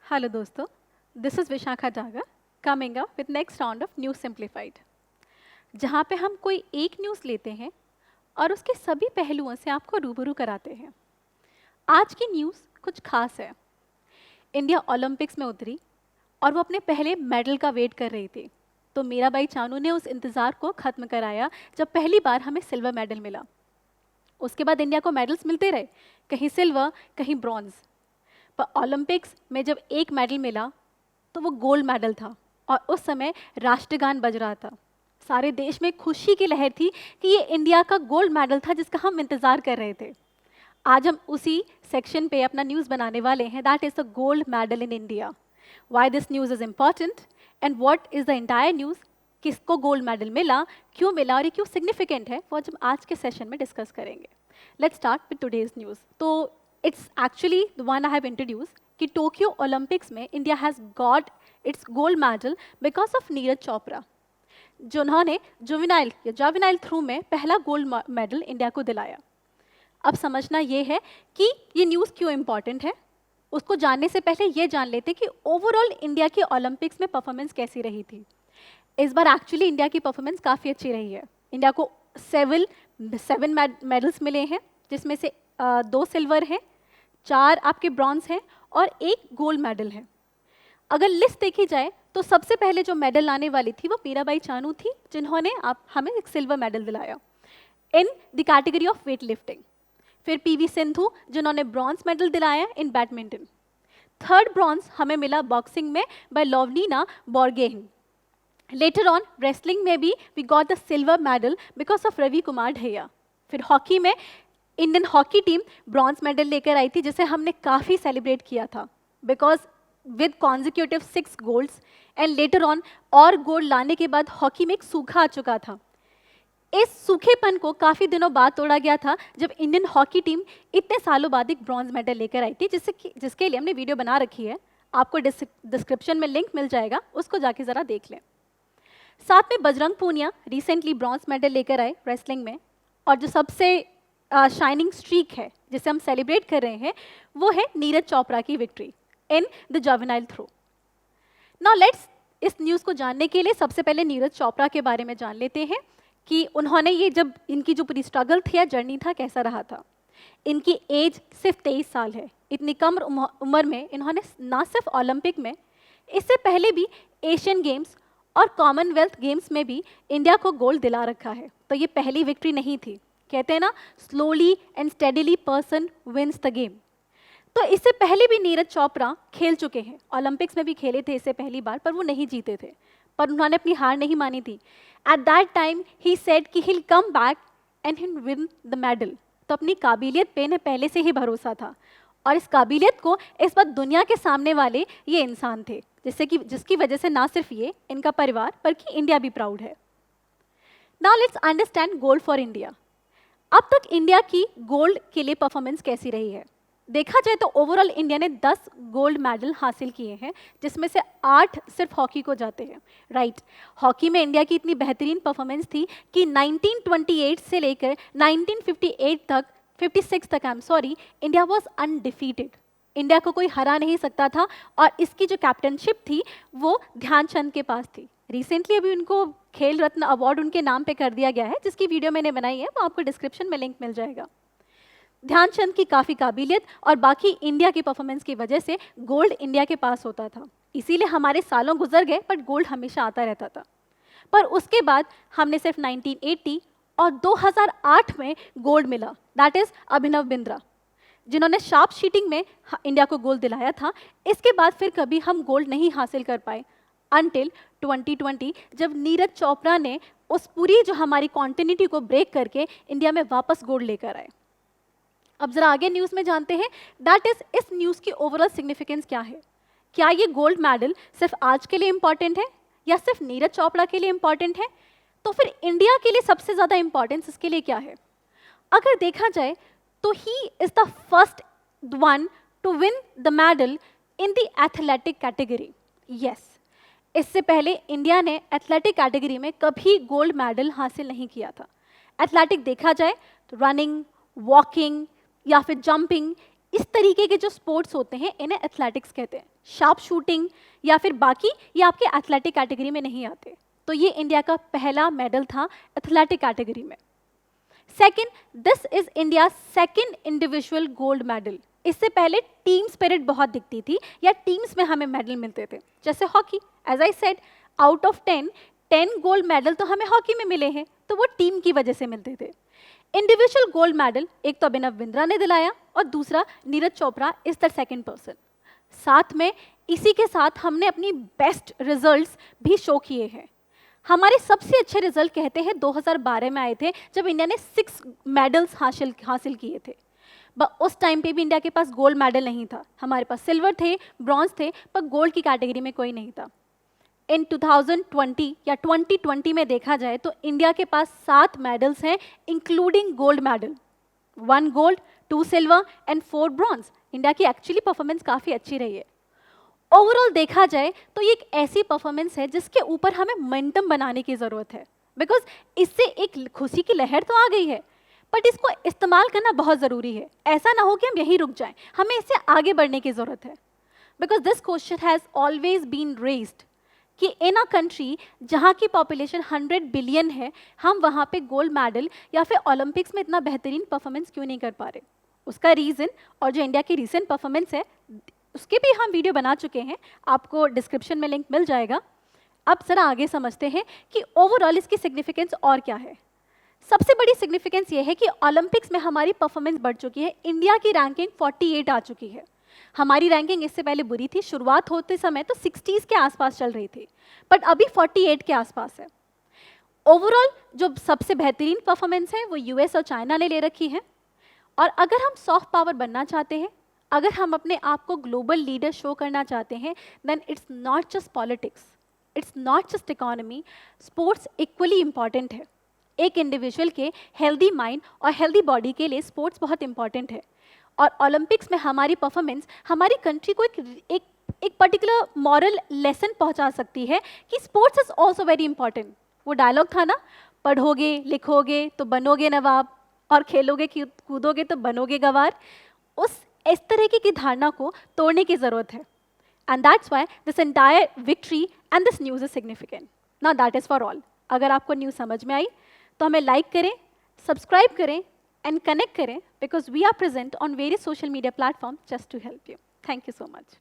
Hello दोस्तों, this is Vishakha Dagar coming up with next round of news simplified, जहाँ पे हम कोई एक न्यूज़ लेते हैं और उसके सभी पहलुओं से आपको रूबरू कराते हैं। आज की न्यूज़ कुछ खास है। इंडिया ओलंपिक्स में उतरी और वो अपने पहले मेडल का वेट कर रही थी, तो मीराबाई चानू ने उस इंतज़ार को ख़त्म कराया जब पहली बार हमें सिल्वर मेडल मिला। उसके बाद इंडिया को मेडल्स मिलते रहे, कहीं सिल्वर कहीं ब्रॉन्ज, पर ओलंपिक्स में जब एक मेडल मिला तो वो गोल्ड मेडल था और उस समय राष्ट्रगान बज रहा था। सारे देश में खुशी की लहर थी कि ये इंडिया का गोल्ड मेडल था जिसका हम इंतज़ार कर रहे थे। आज हम उसी सेक्शन पे अपना न्यूज़ बनाने वाले हैं, that is the gold medal in India, why this news is important and what is the entire news, किसको गोल्ड मेडल मिला, क्यों मिला और ये क्यों सिग्निफिकेंट है, वो हम आज के सेशन में डिस्कस करेंगे। Let's start with today's news. तो it's actually the one I have introduce कि टोक्यो ओलंपिक्स में India has got its gold medal because of Neeraj Chopra, जिन्होंने जावेनाइल थ्रू में पहला गोल्ड मेडल इंडिया को दिलाया। अब समझना ये है कि ये न्यूज़ क्यों इम्पॉर्टेंट है। उसको जानने से पहले ये जान लेते कि ओवरऑल इंडिया की ओलंपिक्स में परफॉर्मेंस कैसी रही थी। इस बार एक्चुअली इंडिया की परफॉर्मेंस काफ़ी अच्छी रही है। इंडिया को सेवन मेडल्स मिले हैं, जिसमें से 2 सिल्वर हैं, 4 आपके ब्रॉन्ज हैं और 1 गोल्ड मेडल है। अगर लिस्ट देखी जाए तो सबसे पहले जो मेडल लाने वाली थी वो मीराबाई चानू थी, जिन्होंने हमें एक सिल्वर मेडल दिलाया in the category of weight lifting. फिर पीवी सिंधु, जिन्होंने ब्रॉन्ज मेडल दिलाया इन बैडमिंटन। थर्ड ब्रॉन्ज हमें मिला बॉक्सिंग में by Lovlina Borgohain. Later on wrestling में भी we got the silver medal because of Ravi Kumar Dahiya. फिर हॉकी में Indian hockey team bronze medal लेकर आई थी, जिसे हमने काफ़ी सेलिब्रेट किया था because with consecutive 6 golds and later on और गोल्ड लाने के बाद हॉकी में एक सूखा आ चुका था। इस सूखेपन को काफ़ी दिनों बाद तोड़ा गया था जब इंडियन हॉकी टीम इतने सालों बाद एक ब्रॉन्ज मेडल लेकर आई थी, जिसके लिए हमने वीडियो बना रखी है। आपको डिस्क्रिप्शन में लिंक मिल जाएगा, उसको जाके ज़रा देख लें। साथ में Bajrang Punia recently bronze medal लेकर आए रेसलिंग में, और जो सबसे शाइनिंग स्ट्रीक है जिसे हम सेलिब्रेट कर रहे हैं वो है नीरज चोपड़ा की विक्ट्री इन द जावेनाइल थ्रो। नाउ लेट्स इस न्यूज़ को जानने के लिए सबसे पहले नीरज चोपड़ा के बारे में जान लेते हैं कि उन्होंने ये जब इनकी जो पूरी स्ट्रगल थी या जर्नी था कैसा रहा था। इनकी एज सिर्फ 23 साल है। इतनी कम उम्र में इन्होंने ना सिर्फ ओलंपिक में, इससे पहले भी एशियन गेम्स और कॉमनवेल्थ गेम्स में भी इंडिया को गोल्ड दिला रखा है। तो ये पहली विक्ट्री नहीं थी। कहते हैं ना, slowly and steadily person wins the game. तो इससे पहले भी नीरज चोपड़ा खेल चुके हैं, ओलंपिक्स में भी खेले थे इससे पहली बार, पर वो नहीं जीते थे। पर उन्होंने अपनी हार नहीं मानी थी। At that time he said कि he'll come back and he'll win the medal। तो अपनी काबिलियत पे इन्हें पहले से ही भरोसा था, और इस काबिलियत को इस बार दुनिया के सामने वाले ये इंसान थे, जिसकी वजह से ना सिर्फ ये, इनका परिवार, बल्कि इंडिया भी प्राउड है। Now let's understand gold for India. अब तक इंडिया की गोल्ड के लिए परफॉर्मेंस कैसी रही है। देखा जाए तो ओवरऑल इंडिया ने 10 गोल्ड मेडल हासिल किए हैं, जिसमें से 8 सिर्फ हॉकी को जाते हैं। राइट, हॉकी में इंडिया की इतनी बेहतरीन परफॉर्मेंस थी कि 1928 से लेकर 1958 तक 56 तक इंडिया वाज अनडिफीटेड। इंडिया को कोई हरा नहीं सकता था, और इसकी जो कैप्टनशिप थी वो ध्यानचंद के पास थी। रिसेंटली अभी उनको खेल रत्न अवार्ड उनके नाम पे कर दिया गया है, जिसकी वीडियो मैंने बनाई है, वो आपको डिस्क्रिप्शन में लिंक मिल जाएगा। ध्यानचंद की काफ़ी काबिलियत और बाकी इंडिया की परफॉर्मेंस की वजह से गोल्ड इंडिया के पास होता था। इसीलिए हमारे सालों गुजर गए, बट गोल्ड हमेशा आता रहता था। पर उसके बाद हमने सिर्फ 1980 और 2008 में गोल्ड मिला, दैट इज़ अभिनव बिंद्रा, जिन्होंने शार्प शूटिंग में इंडिया को गोल्ड दिलाया था। इसके बाद फिर कभी हम गोल्ड नहीं हासिल कर पाए अनटिल 2020, जब नीरज चोपड़ा ने उस पूरी जो हमारी कॉन्टिन्यूटी को ब्रेक करके इंडिया में वापस गोल्ड लेकर आए। अब जरा आगे न्यूज़ में जानते हैं, दैट इज इस न्यूज़ की ओवरऑल सिग्निफिकेंस क्या है। क्या ये गोल्ड मेडल सिर्फ आज के लिए इंपॉर्टेंट है या सिर्फ नीरज चोपड़ा के लिए इंपॉर्टेंट है? तो फिर इंडिया के लिए सबसे ज़्यादा इंपॉर्टेंस इसके लिए क्या है? अगर देखा जाए तो he is the first one two win the medal in the athletic category. Yes, इससे पहले इंडिया ने एथलेटिक कैटेगरी में कभी गोल्ड मेडल हासिल नहीं किया था। एथलेटिक देखा जाए तो रनिंग, वॉकिंग या फिर जंपिंग, इस तरीके के जो स्पोर्ट्स होते हैं इन्हें एथलेटिक्स कहते हैं। शार्प शूटिंग या फिर बाकी, ये आपके एथलेटिक कैटेगरी में नहीं आते। तो ये इंडिया का पहला मेडल था एथलेटिक कैटेगरी में। Second, this is India second individual gold medal. इससे पहले टीम स्पिरिट बहुत दिखती थी या टीम्स में हमें मेडल मिलते थे, जैसे hockey. As I said, out of 10 gold medal तो हमें हॉकी में मिले हैं, तो वो टीम की वजह से मिलते थे। इंडिविजुअल गोल्ड मेडल एक तो अभिनव बिंद्रा ने दिलाया और दूसरा Neeraj Chopra is the second person. साथ में इसी के साथ हमने अपनी बेस्ट रिजल्ट्स भी शो किए हैं। हमारे सबसे अच्छे रिजल्ट कहते हैं 2012 में आए थे, जब इंडिया ने 6 मेडल्स हासिल किए थे। उस टाइम पे भी इंडिया के पास गोल्ड मेडल नहीं था, हमारे पास सिल्वर थे, ब्रॉन्ज थे, पर गोल्ड की कैटेगरी में कोई नहीं था। इन 2020 या 2020 में देखा जाए तो इंडिया के पास 7 मेडल्स हैं, including gold medal, 1 gold, 2 silver and 4 bronze. India की एक्चुअली परफॉर्मेंस काफ़ी अच्छी रही है। ओवरऑल देखा जाए तो ये एक ऐसी परफॉर्मेंस है जिसके ऊपर हमें मोमेंटम बनाने की ज़रूरत है, बिकॉज इससे एक खुशी की लहर तो आ गई है, बट इसको इस्तेमाल करना बहुत ज़रूरी है। ऐसा ना हो कि हम यहीं रुक जाएं, हमें इससे आगे बढ़ने की ज़रूरत है। Because this question has always been raised कि इन अ कंट्री जहाँ की पॉपुलेशन 100 बिलियन है, हम वहाँ पे गोल्ड मेडल या फिर ओलंपिक्स में इतना बेहतरीन परफॉर्मेंस क्यों नहीं कर पा रहे। उसका रीज़न, और जो इंडिया की रिसेंट परफॉर्मेंस है उसके भी हम वीडियो बना चुके हैं, आपको डिस्क्रिप्शन में लिंक मिल जाएगा। अब ज़रा आगे समझते हैं कि ओवरऑल इसकी सिग्निफिकेंस और क्या है। सबसे बड़ी सिग्निफिकेंस ये है कि ओलंपिक्स में हमारी परफॉर्मेंस बढ़ चुकी है। इंडिया की रैंकिंग 48 आ चुकी है। हमारी रैंकिंग इससे पहले बुरी थी, शुरुआत होते समय तो 60s के आसपास चल रही थी, बट अभी 48 के आसपास है। ओवरऑल जो सबसे बेहतरीन परफॉर्मेंस है वो यूएस और चाइना ने ले रखी है। और अगर हम सॉफ्ट पावर बनना चाहते हैं, अगर हम अपने आप को ग्लोबल लीडर शो करना चाहते हैं, then it's not just politics, it's not just economy, sports equally important है। एक इंडिविजुअल के हेल्दी माइंड और हेल्दी बॉडी के लिए स्पोर्ट्स बहुत इंपॉर्टेंट है। और ओलंपिक्स में हमारी परफॉर्मेंस हमारी कंट्री को एक पर्टिकुलर मॉरल लेसन पहुंचा सकती है कि sports is also very important. वो डायलॉग था ना, पढ़ोगे लिखोगे तो बनोगे नवाब और खेलोगे कूदोगे तो बनोगे गवार। इस तरह की धारणा को तोड़ने की ज़रूरत है। And that's why this entire victory and this news is significant. Now that is for all. अगर आपको न्यूज़ समझ में आई तो हमें लाइक करें, सब्सक्राइब करें एंड कनेक्ट करें, because we are present on various social media platform just to help you. Thank you so much.